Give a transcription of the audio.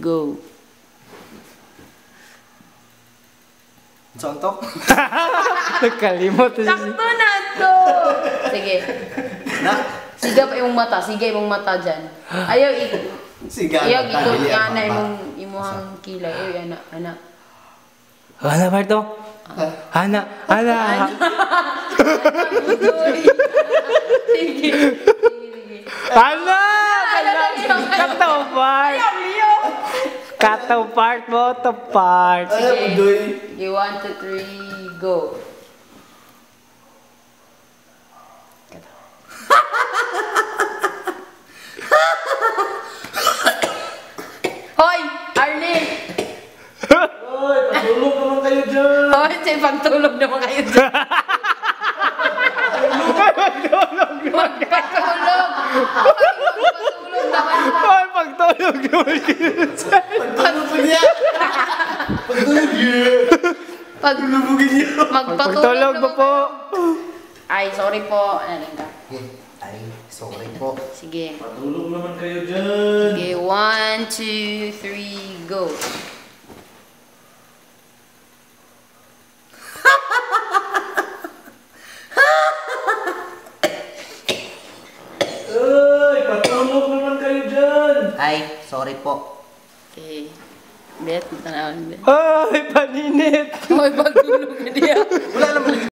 Go. Sontok. Nagkalimot. Sakto na to! Sige. Na. Siga pa imong mata. Siga imong mata dyan. Ayaw Siga. Ayaw ikot nga na imuhang kilay. Ayaw, anak. Hana, Barto. Hana. Sige. Hana! Kataw part. Kataw part mo, to part. Ay, Udoy. Sige, 1, 2, 3, go. Hoy! Arlene! Oy, patulog naman kayo dyan. Hoy, Chay, pagtulog naman kayo dyan. Magpatulog! Magpatulog naman. Ay, pagtulog naman kayo. Pagtulog niya. Pagtulog niya. Paglulubugin niyo. Pagtulog mo po. Ay, sorry po. Ano ka? Ay, sorry po. Sige. Patulog naman kayo dyan. Sige, 1, 2, 3, go. Ay, patulog naman kayo dyan. Ay, sorry po. Okay. Bet, tanawin bet. Ay, paninit. Hoy, pagtulog na diya. Wala naman